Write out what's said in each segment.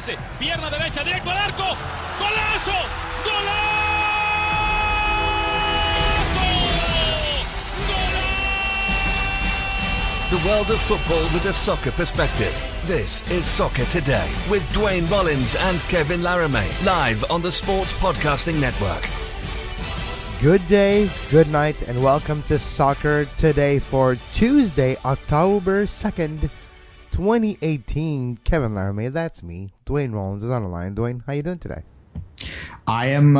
pase, pierna derecha, directo al arco, ¡golazo! ¡Golazo! The world of football with a soccer perspective. This is Soccer Today with Duane, Rollins and Kevin Laramee, live on the Sports Podcasting Network. Good day, good night, and welcome to Soccer Today for Tuesday, October 2nd, 2018. Kevin Laramee, that's me. Duane Rollins is on the line. Duane, how you doing today? I am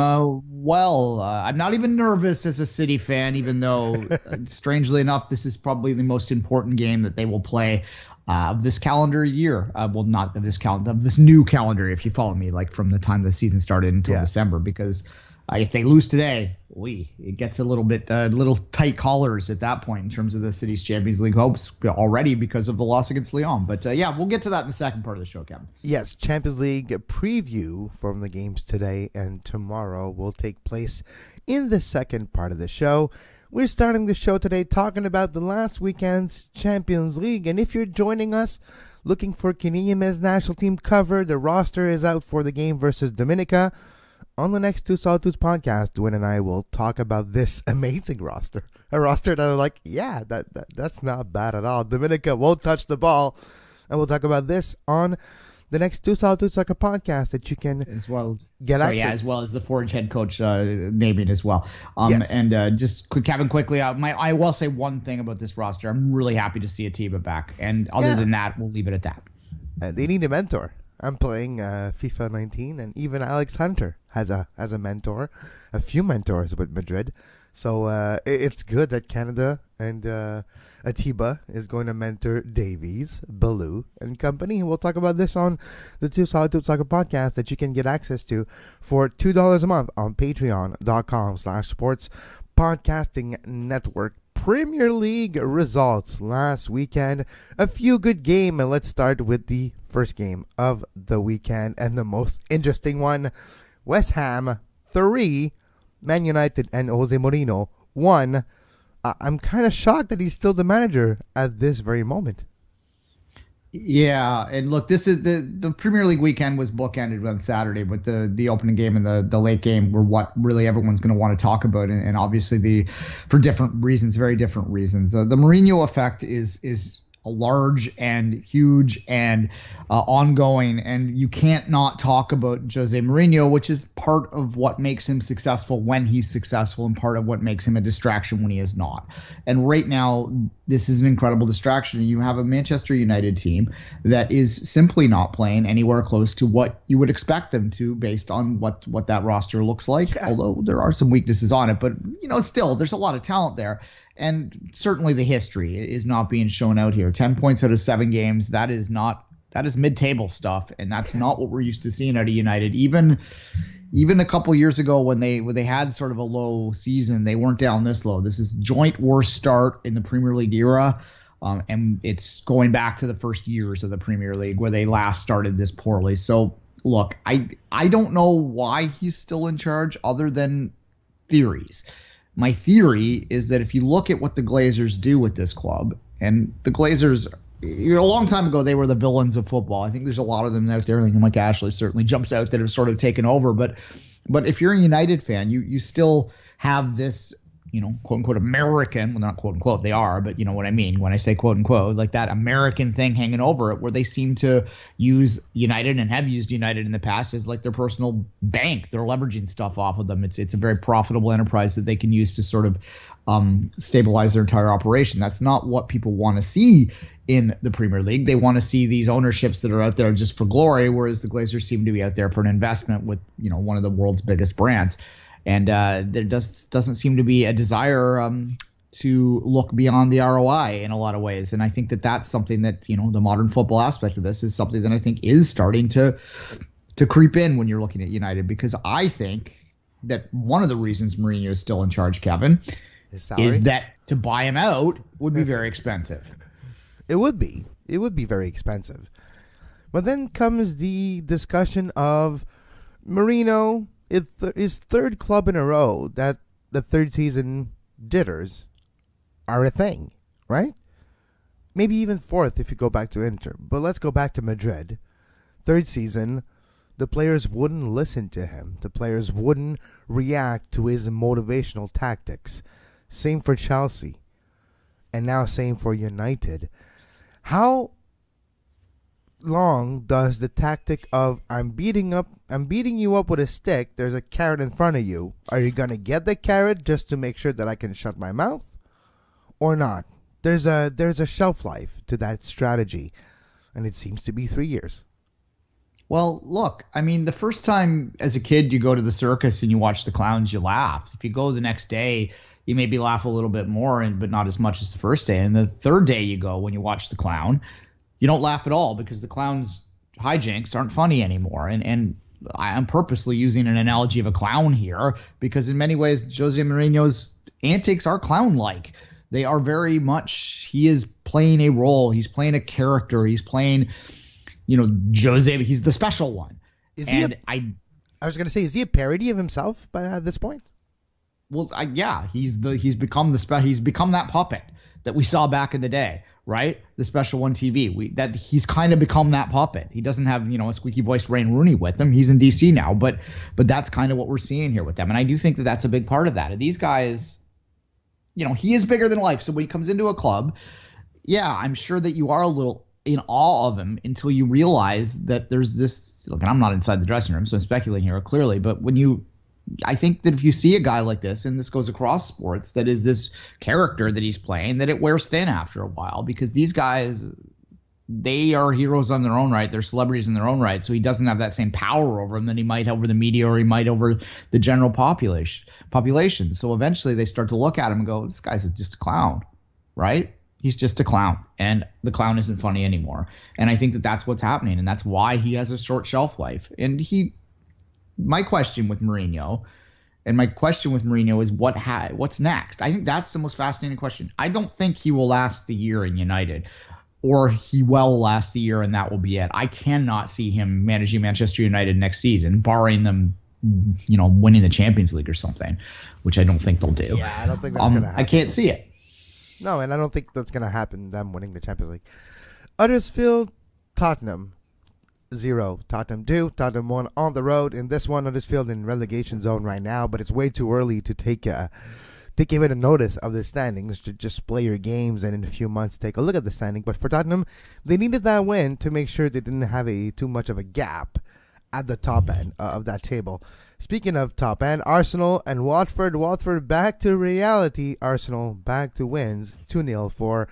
well. I'm not even nervous as a City fan, even though, strangely enough, this is probably the most important game that they will play of this calendar year. Well, not of this calendar, of this new calendar, if you follow me, like from the time the season started until December, because if they lose today, it gets a little bit little tight collars at that point in terms of the City's Champions League hopes already because of the loss against Lyon. But we'll get to that in the second part of the show, Kevin. Yes, Champions League preview from the games today and tomorrow will take place in the second part of the show. We're starting the show today talking about the last weekend's Champions League. And if you're joining us looking for Canadian men's national team cover, the roster is out for the game versus Dominica. On the next Two Solitudes podcast, Duane and I will talk about this amazing roster. A roster that are like, that's not bad at all. Dominica won't touch the ball. And we'll talk about this on the next Two Solitudes Soccer podcast that you can as well get access. Yeah, as well as the Forge head coach naming as well. Yes. And just Kevin, quickly, I will say one thing about this roster. I'm really happy to see Atiba back. And other than that, we'll leave it at that. They need a mentor. I'm playing FIFA 19, and even Alex Hunter has a mentor, a few mentors with Madrid. So it's good that Canada and Atiba is going to mentor Davies, Baloo, and company. We'll talk about this on the Two Solitude Soccer podcast that you can get access to for $2 a month on patreon.com/sports podcasting network. Premier League results last weekend. A few good games, and let's start with the first game of the weekend and the most interesting one. West Ham 3, Man United and Jose Mourinho 1. I'm kind of shocked that he's still the manager at this very moment. Yeah, and look, this is the Premier League weekend was bookended on Saturday, but the opening game and the late game were what really everyone's going to want to talk about, and obviously for different reasons, very different reasons. The Mourinho effect is large and huge and ongoing, and you can't not talk about Jose Mourinho, which is part of what makes him successful when he's successful and part of what makes him a distraction when he is not. And right now, this is an incredible distraction. You have a Manchester United team that is simply not playing anywhere close to what you would expect them to based on what that roster looks like, although there are some weaknesses on it. But, still, there's a lot of talent there. And certainly the history is not being shown out here. 10 points out of 7 games. That is mid-table stuff, and that's not what we're used to seeing out of United. Even a couple years ago when they had sort of a low season, they weren't down this low. This is joint worst start in the Premier League era, and it's going back to the first years of the Premier League where they last started this poorly. So look, I don't know why he's still in charge other than theories. My theory is that if you look at what the Glazers do with this club, and the Glazers, a long time ago, they were the villains of football. I think there's a lot of them out there. I think Mike Ashley certainly jumps out that have sort of taken over. But if you're a United fan, you still have this, quote unquote American, well, not quote unquote, they are, but you know what I mean when I say quote unquote, like that American thing hanging over it, where they seem to use United and have used United in the past as like their personal bank. They're leveraging stuff off of them. It's a very profitable enterprise that they can use to sort of stabilize their entire operation. That's not what people want to see in the Premier League. They want to see these ownerships that are out there just for glory, whereas the Glazers seem to be out there for an investment with, one of the world's biggest brands. And there doesn't seem to be a desire to look beyond the ROI in a lot of ways. And I think that's something that, the modern football aspect of this is something that I think is starting to creep in when you're looking at United, because I think that one of the reasons Mourinho is still in charge, Kevin, is that to buy him out would be very expensive. It would be. It would be very expensive. But then comes the discussion of Mourinho. His third club in a row that the third season jitters are a thing, right? Maybe even fourth if you go back to Inter. But let's go back to Madrid. Third season, the players wouldn't listen to him. The players wouldn't react to his motivational tactics. Same for Chelsea. And now same for United. How long does the tactic of I'm beating you up with a stick, there's a carrot in front of you. Are you going to get the carrot just to make sure that I can shut my mouth or not? There's a shelf life to that strategy, and it seems to be 3 years. Well, look, I mean, the first time as a kid you go to the circus and you watch the clowns, you laugh. If you go the next day, you maybe laugh a little bit more, but not as much as the first day. And the third day you go when you watch the clown, you don't laugh at all because the clown's hijinks aren't funny anymore. And I'm purposely using an analogy of a clown here because in many ways Jose Mourinho's antics are clown-like. They are very much, he is playing a role. He's playing a character. He's playing, Jose. He's the special one. I was going to say, is he a parody of himself at this point? Well, he's become he's become that puppet that we saw back in the day, right? The Special One TV. He's kind of become that puppet. He doesn't have, a squeaky voiced Wayne Rooney with him. He's in DC now, but that's kind of what we're seeing here with them. And I do think that that's a big part of that. And these guys, he is bigger than life. So when he comes into a club, I'm sure that you are a little in awe of him until you realize that there's this. Look, and I'm not inside the dressing room, so I'm speculating here clearly. But I think that if you see a guy like this, and this goes across sports, that is this character that he's playing, that it wears thin after a while because these guys, they are heroes on their own right. They're celebrities in their own right. So he doesn't have that same power over them that he might over the media or he might over the general population. So eventually they start to look at him and go, this guy's just a clown, right? He's just a clown, and the clown isn't funny anymore. And I think that that's what's happening, and that's why he has a short shelf life. And my question with Mourinho is what's next? I think that's the most fascinating question. I don't think he will last the year in United, or he will last the year and that will be it. I cannot see him managing Manchester United next season, barring them, winning the Champions League or something, which I don't think they'll do. Yeah, I don't think that's going to happen. I can't see it. No, and I don't think that's going to happen, them winning the Champions League. Huddersfield, Tottenham, 0. Tottenham 2, Tottenham 1 on the road. In this one, Huddersfield in relegation zone right now, but it's way too early to take even a notice of the standings, to just play your games and in a few months take a look at the standing. But for Tottenham, they needed that win to make sure they didn't have too much of a gap at the top end of that table. Speaking of top end, Arsenal and Watford. Watford back to reality. Arsenal back to wins. 2-0 for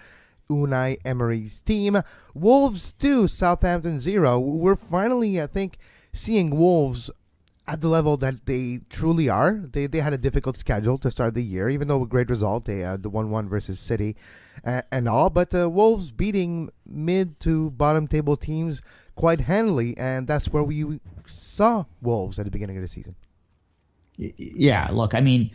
Unai Emery's team. Wolves 2, Southampton 0. We're finally, I think, seeing Wolves at the level that they truly are. They had a difficult schedule to start the year, even though a great result. They had the 1-1 versus City and all. But Wolves beating mid to bottom table teams quite handily, and that's where we saw Wolves at the beginning of the season. Yeah, look, I mean,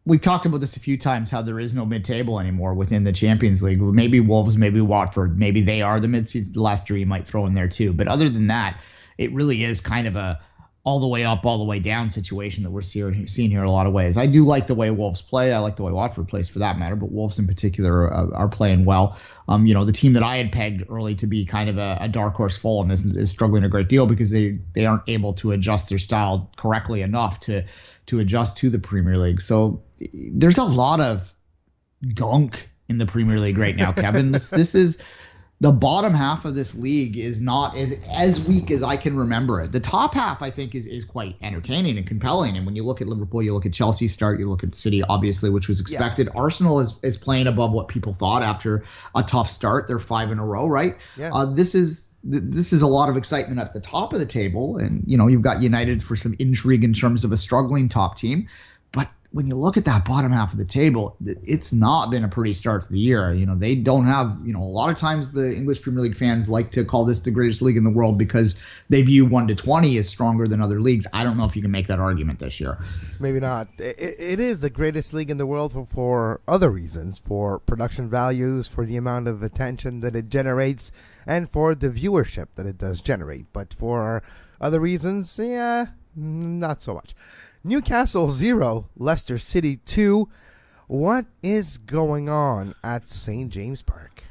we've talked about this a few times, how there is no mid-table anymore within the Champions League. Maybe Wolves, maybe Watford, maybe they are the mid-season. The last three you might throw in there too. But other than that, it really is kind of a all the way up, all the way down situation that we're seeing here in a lot of ways. I do like the way Wolves play. I like the way Watford plays for that matter, but Wolves in particular are playing well. The team that I had pegged early to be kind of a dark horse Fulham is struggling a great deal because they aren't able to adjust their style correctly enough to adjust to the Premier League. So there's a lot of gunk in the Premier League right now, Kevin. This is the bottom half of this league is not as weak as I can remember it. The top half, I think, is quite entertaining and compelling. And when you look at Liverpool, you look at Chelsea's start, you look at City, obviously, which was expected. Yeah. Arsenal is playing above what people thought after a tough start. They're 5 in a row, right? Yeah. This is a lot of excitement at the top of the table. And, you've got United for some intrigue in terms of a struggling top team. But when you look at that bottom half of the table, it's not been a pretty start to the year. They don't have, a lot of times the English Premier League fans like to call this the greatest league in the world because they view 1 to 20 as stronger than other leagues. I don't know if you can make that argument this year. Maybe not. It is the greatest league in the world for other reasons, for production values, for the amount of attention that it generates, and for the viewership that it does generate. But for other reasons, not so much. Newcastle 0, Leicester City 2. What is going on at St. James Park?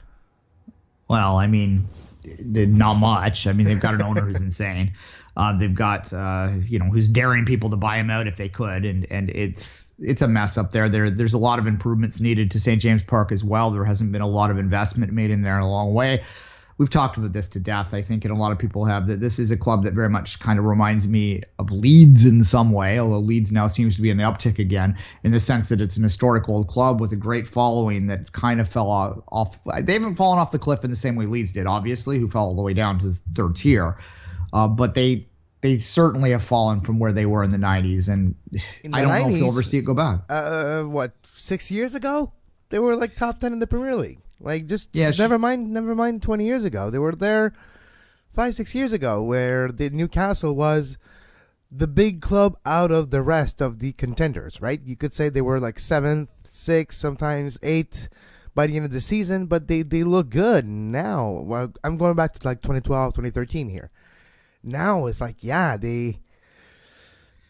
Well, I mean, not much. I mean, they've got an owner who's insane. They've got who's daring people to buy him out if they could, and it's a mess up there. There's a lot of improvements needed to St. James Park as well. There hasn't been a lot of investment made in there in a long way. We've talked about this to death, I think, and a lot of people have, that this is a club that very much kind of reminds me of Leeds in some way, although Leeds now seems to be in the uptick again, in the sense that it's an historic old club with a great following that kind of fell off. They haven't fallen off the cliff in the same way Leeds did, obviously, who fell all the way down to the third tier. But they certainly have fallen from where they were in the 90s, and I don't know if you'll ever see it go back. 6 years ago? They were like top 10 in the Premier League. Like, never mind 20 years ago. They were there 5-6 years ago, where the Newcastle was the big club out of the rest of the contenders, right? You could say they were like 7th, 6th, sometimes 8th by the end of the season, but they look good now. Well, I'm going back to like 2012, 2013 here. Now it's like, yeah, they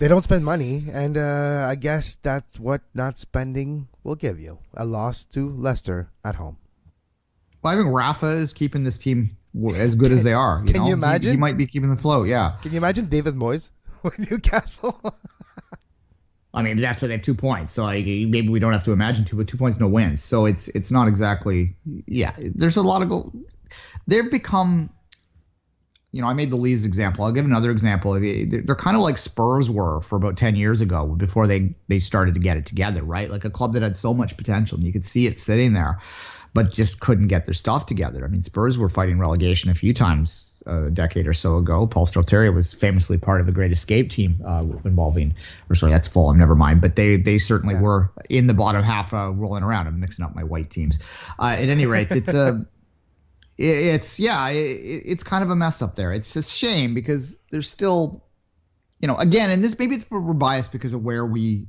don't spend money, and I guess that's what not spending will give you. A loss to Leicester at home. Well, I think Rafa is keeping this team as good as they are. Can you imagine? He might be keeping the flow, yeah. Can you imagine David Moyes with Newcastle? I mean, that's why they have 2 points. So maybe we don't have to imagine but 2 points, no wins. So it's not exactly, yeah. There's a lot of goals. They've become, I made the Leeds example. I'll give another example. They're kind of like Spurs were for about 10 years ago before they started to get it together, right? Like a club that had so much potential, and you could see it sitting there, but just couldn't get their stuff together. I mean, Spurs were fighting relegation a few times a decade or so ago. Paul Stelterio was famously part of the Great Escape team that's Fulham, never mind. But they certainly were in the bottom half rolling around. I'm mixing up my white teams. At any rate, it's kind of a mess up there. It's a shame because there's still, again, and this maybe we're biased because of where we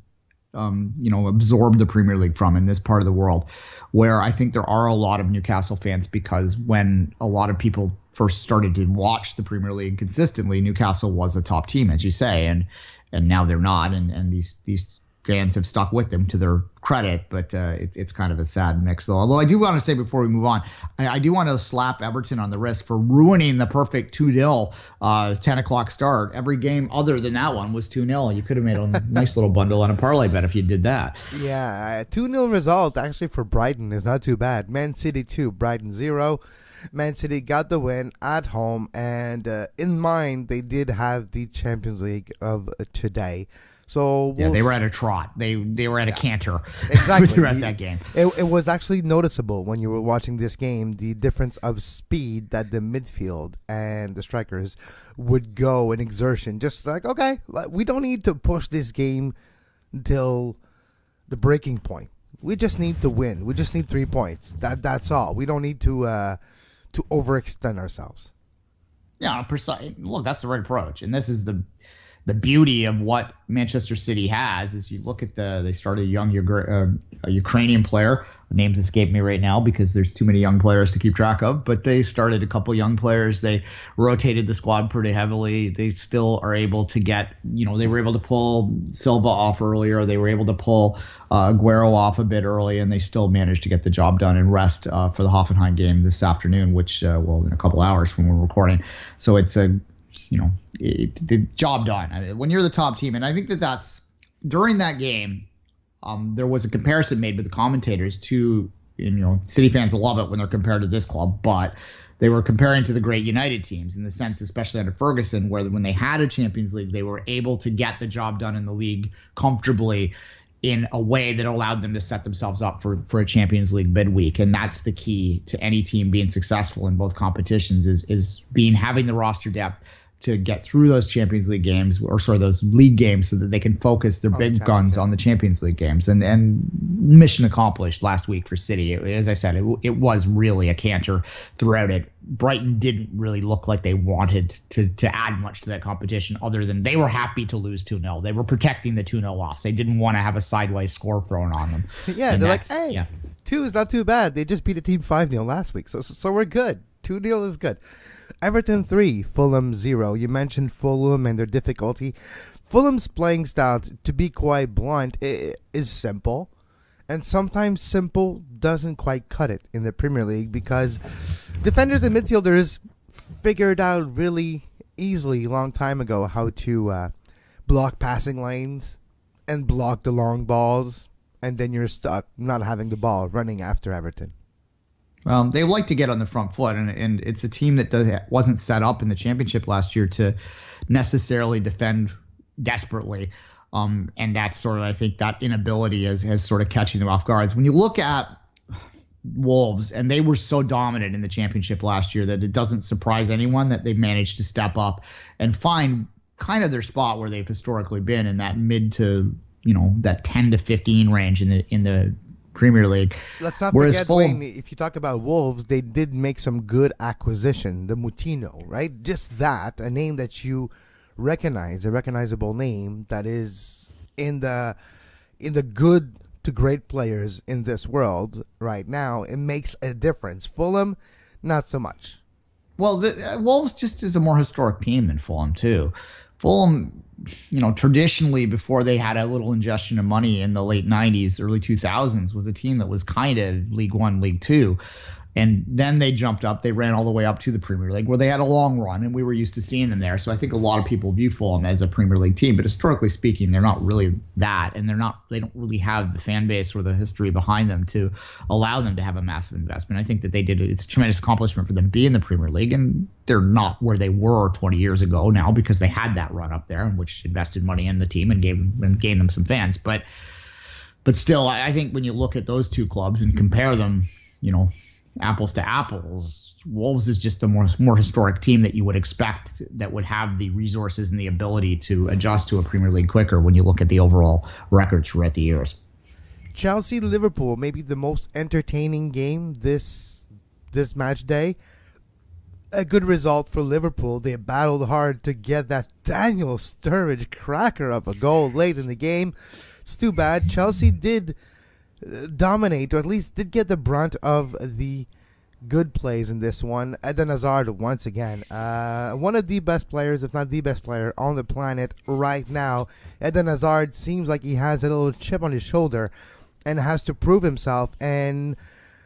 absorb the Premier League from in this part of the world, where I think there are a lot of Newcastle fans, because when a lot of people first started to watch the Premier League consistently, Newcastle was a top team, as you say, and now they're not, and these fans have stuck with them to their credit, but it's kind of a sad mix, though. Although I do want to say before we move on, I do want to slap Everton on the wrist for ruining the perfect 2-0 10 o'clock start. Every game other than that one was 2-0. You could have made a nice little bundle on a parlay bet if you did that. Yeah, 2-0 result actually for Brighton is not too bad. Man City 2, Brighton 0. Man City got the win at home, and in mind, they did have the Champions League of today. So they were at a trot. They were at a canter. Exactly. Throughout that game. It was actually noticeable when you were watching this game, the difference of speed that the midfield and the strikers would go in exertion. Just like, okay, we don't need to push this game until the breaking point. We just need to win. We just need 3 points. That's all. We don't need to overextend ourselves. Yeah, precise. Look, that's the right approach, and this is the beauty of what Manchester City has. Is you look at they started a young Ukrainian player. The names escape me right now because there's too many young players to keep track of, but they started a couple young players. They rotated the squad pretty heavily. They still are able to get, they were able to pull Silva off earlier. They were able to pull Aguero off a bit early, and they still managed to get the job done and rest for the Hoffenheim game this afternoon, which, in a couple hours when we're recording. So it's the job done. I mean, when you're the top team, and I think that's during that game, there was a comparison made with the commentators to, City fans love it when they're compared to this club, but they were comparing to the great United teams in the sense, especially under Ferguson, where when they had a Champions League, they were able to get the job done in the league comfortably in a way that allowed them to set themselves up for a Champions League midweek. And that's the key to any team being successful in both competitions is having the roster depth to get through those Champions League games, those league games, so that they can focus their big guns on the Champions League games. And mission accomplished last week for City. As I said, it was really a canter throughout it. Brighton didn't really look like they wanted to add much to that competition, other than they were happy to lose 2-0. They were protecting the 2-0 loss. They didn't want to have a sideways score thrown on them. Yeah, they're like, hey, 2 is not too bad. They just beat a team 5-0 last week, so we're good. 2-0 is good. Everton 3, Fulham 0. You mentioned Fulham and their difficulty. Fulham's playing style, to be quite blunt, is simple. And sometimes simple doesn't quite cut it in the Premier League because defenders and midfielders figure it out really easily a long time ago how to block passing lanes and block the long balls, and then you're stuck not having the ball running after Everton. They like to get on the front foot, and it's a team that wasn't set up in the championship last year to necessarily defend desperately. And that's sort of, I think, that inability has sort of catching them off guards. When you look at Wolves, and they were so dominant in the championship last year that it doesn't surprise anyone that they managed to step up and find kind of their spot where they've historically been in that mid to, that 10 to 15 range in the Premier League. Let's not forget, Duane, if you talk about Wolves, they did make some good acquisition, the Moutinho, right? Just that, a name that you recognize, a recognizable name that is in the good to great players in this world right now. It makes a difference. Fulham, not so much. Well, the Wolves just is a more historic team than Fulham, too. Fulham, traditionally before they had a little ingestion of money in the late 90s, early 2000s, was a team that was kind of League One, League Two. And then they jumped up. They ran all the way up to the Premier League, where they had a long run, and we were used to seeing them there. So I think a lot of people view Fulham as a Premier League team, but historically speaking, they're not really that, and they don't really have the fan base or the history behind them to allow them to have a massive investment. I think that it's a tremendous accomplishment for them to be in the Premier League, and they're not where they were 20 years ago now because they had that run up there, which invested money in the team and gained them some fans. But still, I think when you look at those two clubs and compare them, apples to apples, Wolves is just the more historic team that you would expect that would have the resources and the ability to adjust to a Premier League quicker when you look at the overall records throughout the years. Chelsea-Liverpool, maybe the most entertaining game this match day. A good result for Liverpool. They battled hard to get that Daniel Sturridge cracker of a goal late in the game. It's too bad. Chelsea did dominate, or at least did get the brunt of the good plays in this one. Eden Hazard, once again, one of the best players, if not the best player on the planet right now. Eden Hazard seems like he has a little chip on his shoulder and has to prove himself. And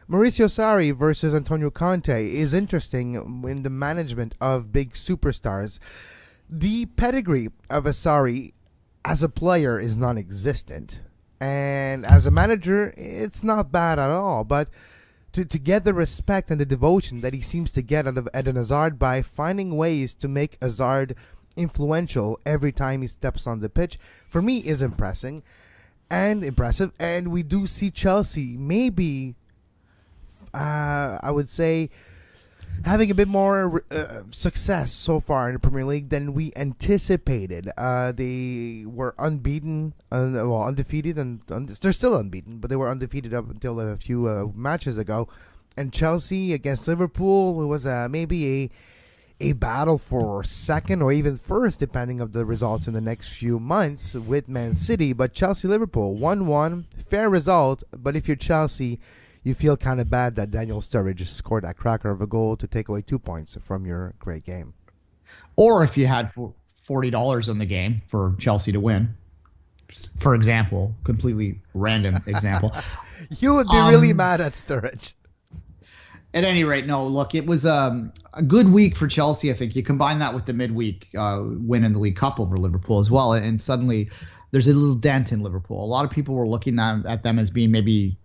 Mauricio Sarri versus Antonio Conte is interesting in the management of big superstars. The pedigree of Sarri as a player is non-existent. And as a manager, it's not bad at all. But to get the respect and the devotion that he seems to get out of Eden Hazard by finding ways to make Hazard influential every time he steps on the pitch, for me, is impressive. And we do see Chelsea maybe, I would say, having a bit more success so far in the Premier League than we anticipated. They were undefeated, and they're still unbeaten, but they were undefeated up until a few matches ago. And Chelsea against Liverpool, it was maybe a battle for second or even first, depending on the results in the next few months with Man City. But Chelsea-Liverpool, 1-1, fair result. But if you're Chelsea, you feel kind of bad that Daniel Sturridge scored that cracker of a goal to take away 2 points from your great game. Or if you had $40 on the game for Chelsea to win, for example, completely random example. You would be really mad at Sturridge. At any rate, no, look, it was a good week for Chelsea, I think. You combine that with the midweek win in the League Cup over Liverpool as well, and suddenly there's a little dent in Liverpool. A lot of people were looking at them as being maybe,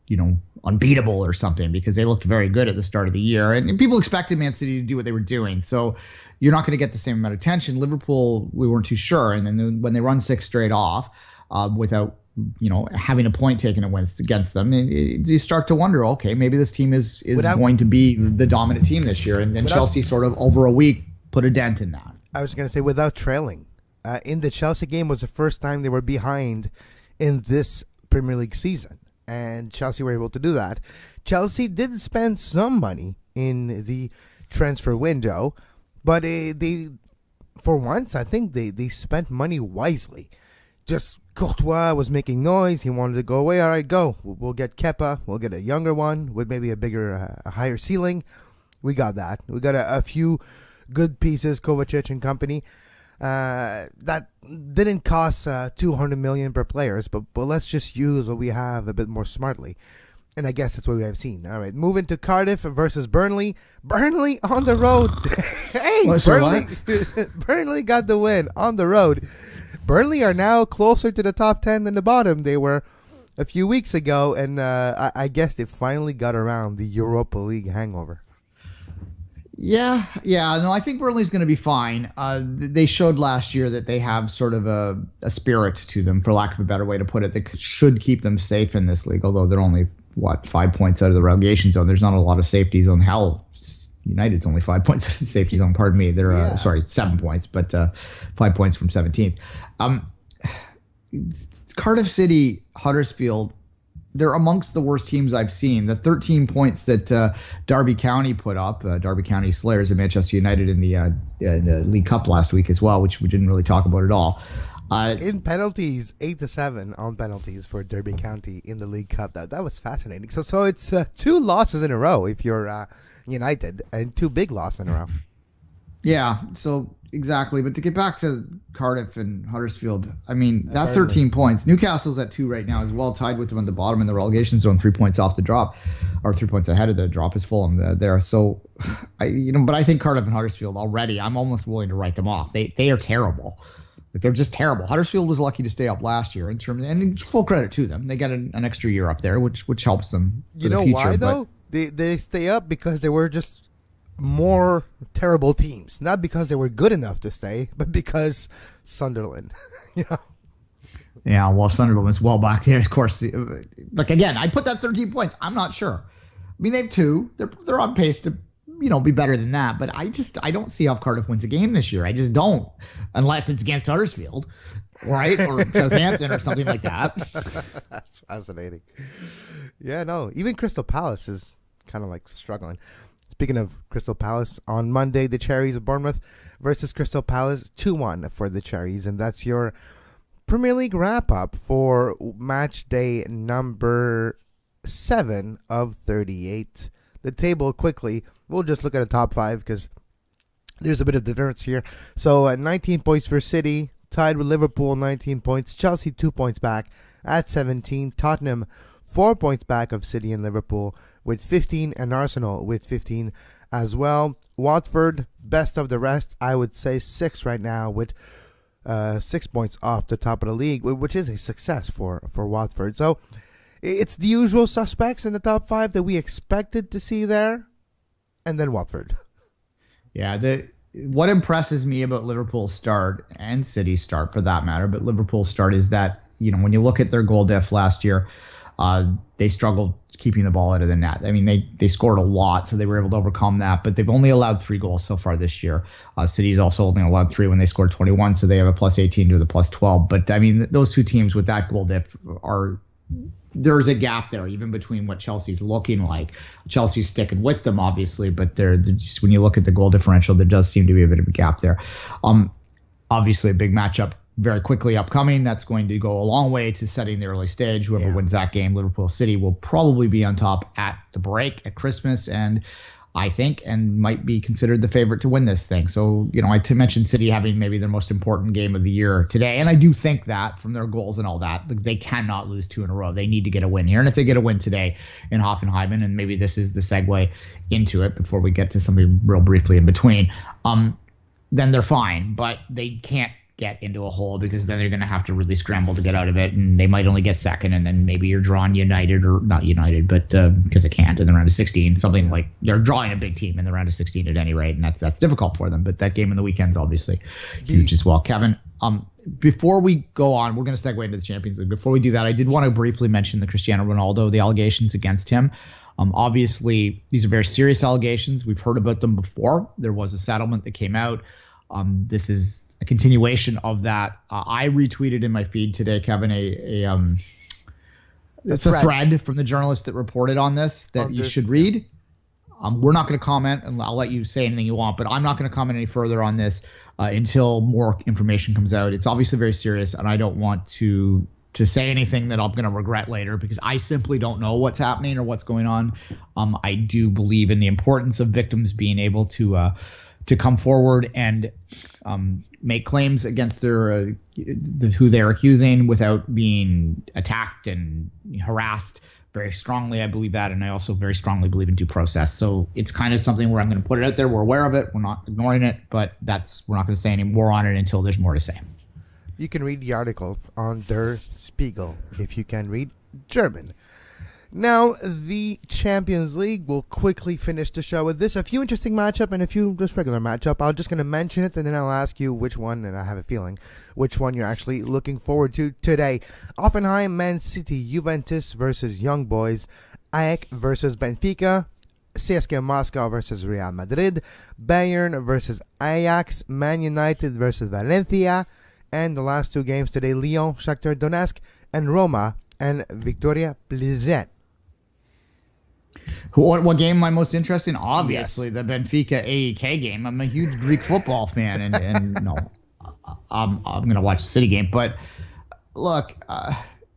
unbeatable or something because they looked very good at the start of the year. And people expected Man City to do what they were doing. So you're not going to get the same amount of attention. Liverpool, we weren't too sure. And then when they run 6 straight off without, having a point taken against them, you start to wonder, okay, maybe this team is going to be the dominant team this year. And Chelsea sort of over a week put a dent in that. I was going to say without trailing. In the Chelsea game was the first time they were behind in this Premier League season. And Chelsea were able to do that. Chelsea did spend some money in the transfer window, but they for once, I think they spent money wisely. Just Courtois was making noise. He wanted to go away. All right, go. We'll get Kepa. We'll get a younger one with maybe a bigger, a higher ceiling. We got that. We got a few good pieces, Kovacic and company. That didn't cost $200 million per players, but let's just use what we have a bit more smartly. And I guess that's what we have seen. All right, moving to Cardiff versus Burnley. Burnley on the road. Hey, Burnley got the win on the road. Burnley are now closer to the top 10 than the bottom. They were a few weeks ago, and I guess they finally got around the Europa League hangover. Yeah. No, I think Burnley's going to be fine. They showed last year that they have sort of a spirit to them, for lack of a better way to put it, that should keep them safe in this league, although they're only, 5 points out of the relegation zone. There's not a lot of safety zone. Hell, United's only 5 points out of the safety zone. Pardon me. They're, 7 points, but 5 points from 17th. Cardiff City, Huddersfield, they're amongst the worst teams I've seen. The 13 points that Derby County put up, Derby County Slayers of Manchester United in the League Cup last week as well, which we didn't really talk about at all. In penalties, 8-7 on penalties for Derby County in the League Cup. That was fascinating. So it's 2 losses in a row if you're United, and 2 big losses in a row. Yeah, so exactly. But to get back to Cardiff and Huddersfield, I mean, that 13 points. Newcastle's at 2 right now, is well tied with them on the bottom in the relegation zone, 3 points off the drop, or 3 points ahead of the drop is Fulham there. So, but I think Cardiff and Huddersfield already, I'm almost willing to write them off. They are terrible. Like, they're just terrible. Huddersfield was lucky to stay up last year and full credit to them. They got an extra year up there, which helps them. You know why though? They stay up because they were just more terrible teams, not because they were good enough to stay, but because Sunderland. Yeah, well, Sunderland was well back there, of course. Like, again, I put that 13 points. I'm not sure. I mean, they have 2. They're on pace to be better than that, but I don't see how Cardiff wins a game this year. I just don't, unless it's against Huddersfield, right, or Southampton or something like that. That's fascinating. Yeah, no, even Crystal Palace is kind of like struggling. Speaking of Crystal Palace, on Monday, the Cherries of Bournemouth versus Crystal Palace, 2-1 for the Cherries, and that's your Premier League wrap-up for match day number 7 of 38. The table quickly, we'll just look at the top 5 because there's a bit of difference here. So 19 points for City, tied with Liverpool, 19 points. Chelsea 2 points back at 17. Tottenham 4 points back of City and Liverpool with 15, and Arsenal with 15 as well. Watford, best of the rest, I would say 6 right now with 6 points off the top of the league, which is a success for Watford. So it's the usual suspects in the top 5 that we expected to see there, and then Watford. Yeah, what impresses me about Liverpool's start, and City's start for that matter, but Liverpool's start is that, when you look at their goal diff last year, they struggled keeping the ball out of the net. I mean, they scored a lot, so they were able to overcome that, but they've only allowed 3 goals so far this year. City's also only allowed 3 when they scored 21, so they have a plus 18 to the plus 12. But, I mean, those 2 teams with that goal diff there's a gap there, even between what Chelsea's looking like. Chelsea's sticking with them, obviously, but they're just, when you look at the goal differential, there does seem to be a bit of a gap there. Obviously, a big matchup very quickly upcoming. That's going to go a long way to setting the early stage. Whoever wins that game, Liverpool City, will probably be on top at the break at Christmas, and I think, and might be considered the favorite to win this thing. So, I mentioned City having maybe their most important game of the year today, and I do think that from their goals and all that, they cannot lose 2 in a row. They need to get a win here, and if they get a win today in Hoffenheim, and maybe this is the segue into it before we get to something real briefly in between, then they're fine, but they can't get into a hole, because then they're going to have to really scramble to get out of it, and they might only get second, and then maybe you're drawing United, or not United, but because it can't in the round of 16, something like you're drawing a big team in the round of 16 at any rate, and that's difficult for them. But that game in the weekend's obviously huge as well. Kevin, before we go on, we're going to segue into the Champions League. Before we do that, I did want to briefly mention the Cristiano Ronaldo, the allegations against him. Obviously, these are very serious allegations. We've heard about them before. There was a settlement that came out. This is a continuation of that. I retweeted in my feed today, Kevin, it's a thread from the journalist that reported on this that you should read. We're not going to comment, and I'll let you say anything you want, but I'm not going to comment any further on this until more information comes out. It's obviously very serious, and I don't want to say anything that I'm going to regret later, because I simply don't know what's happening or what's going on. I do believe in the importance of victims being able to come forward and make claims against who they're accusing without being attacked and harassed very strongly. I believe that, and I also very strongly believe in due process. So it's kind of something where I'm going to put it out there. We're aware of it. We're not ignoring it, but we're not going to say any more on it until there's more to say. You can read the article on Der Spiegel if you can read German. Now, the Champions League will quickly finish the show with this. A few interesting matchup and a few just regular matchup. I'm just going to mention it, and then I'll ask you which one, and I have a feeling, which one you're actually looking forward to today. Hoffenheim, Man City, Juventus versus Young Boys, Ajax versus Benfica, CSKA Moscow versus Real Madrid, Bayern versus Ajax, Man United versus Valencia, and the last two games today, Lyon, Shakhtar Donetsk, and Roma and Victoria Plzeň. What game am I most interested in? Obviously, the Benfica AEK game. I'm a huge Greek football fan, and no, I'm going to watch the City game. But look,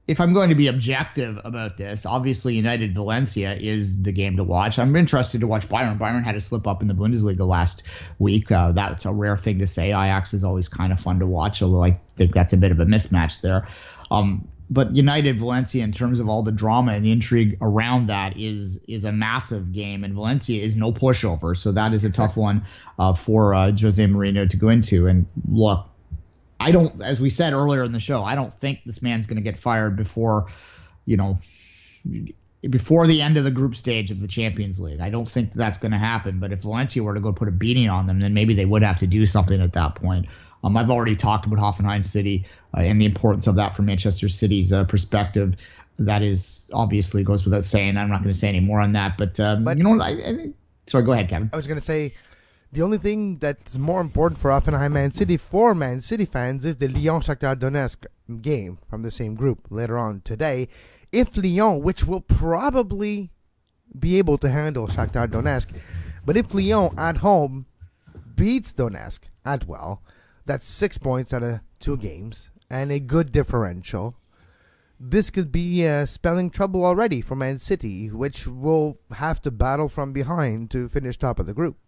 if I'm going to be objective about this, obviously United Valencia is the game to watch. I'm interested to watch Bayern. Bayern had a slip up in the Bundesliga last week. That's a rare thing to say. Ajax is always kind of fun to watch, although I think that's a bit of a mismatch there. But United Valencia, in terms of all the drama and the intrigue around that, is a massive game, and Valencia is no pushover. So that is a tough one for Jose Mourinho to go into. And look, as we said earlier in the show, I don't think this man's going to get fired before the end of the group stage of the Champions League. I don't think that's going to happen. But if Valencia were to go put a beating on them, then maybe they would have to do something at that point. I've already talked about Hoffenheim City and the importance of that from Manchester City's perspective. That is obviously goes without saying. I'm not going to say any more on that. But you know what? Sorry, go ahead, Kevin. I was going to say the only thing that's more important for Hoffenheim Man City for Man City fans is the Lyon Shakhtar Donetsk game from the same group later on today. If Lyon, which will probably be able to handle Shakhtar Donetsk, but if Lyon at home beats Donetsk at well, that's 6 points out of 2 games and a good differential. This could be spelling trouble already for Man City, which will have to battle from behind to finish top of the group.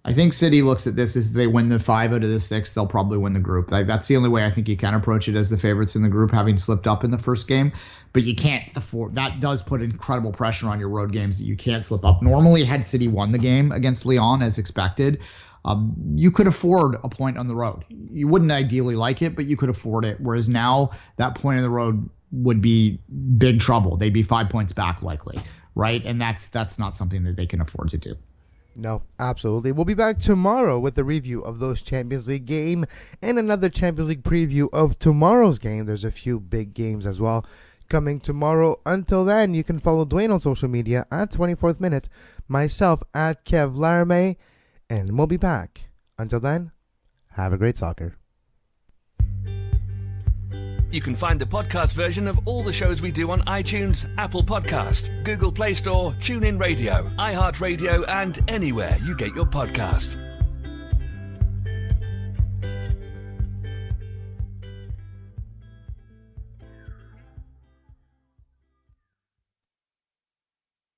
I think City looks at this as they win the 5 out of the 6, they'll probably win the group. That's the only way I think you can approach it as the favorites in the group, having slipped up in the first game. But you can't afford that. Does put incredible pressure on your road games that you can't slip up. Normally, had City won the game against Lyon as expected, you could afford a point on the road. You wouldn't ideally like it, but you could afford it. Whereas now that point on the road would be big trouble. They'd be 5 points back likely, right? And that's not something that they can afford to do. No, absolutely. We'll be back tomorrow with a review of those Champions League game and another Champions League preview of tomorrow's game. There's a few big games as well coming tomorrow. Until then, you can follow Duane on social media at 24th Minute, myself at Kev Laramee, and we'll be back. Until then, have a great soccer. You can find the podcast version of all the shows we do on iTunes, Apple Podcast, Google Play Store, TuneIn Radio, iHeartRadio, and anywhere you get your podcast.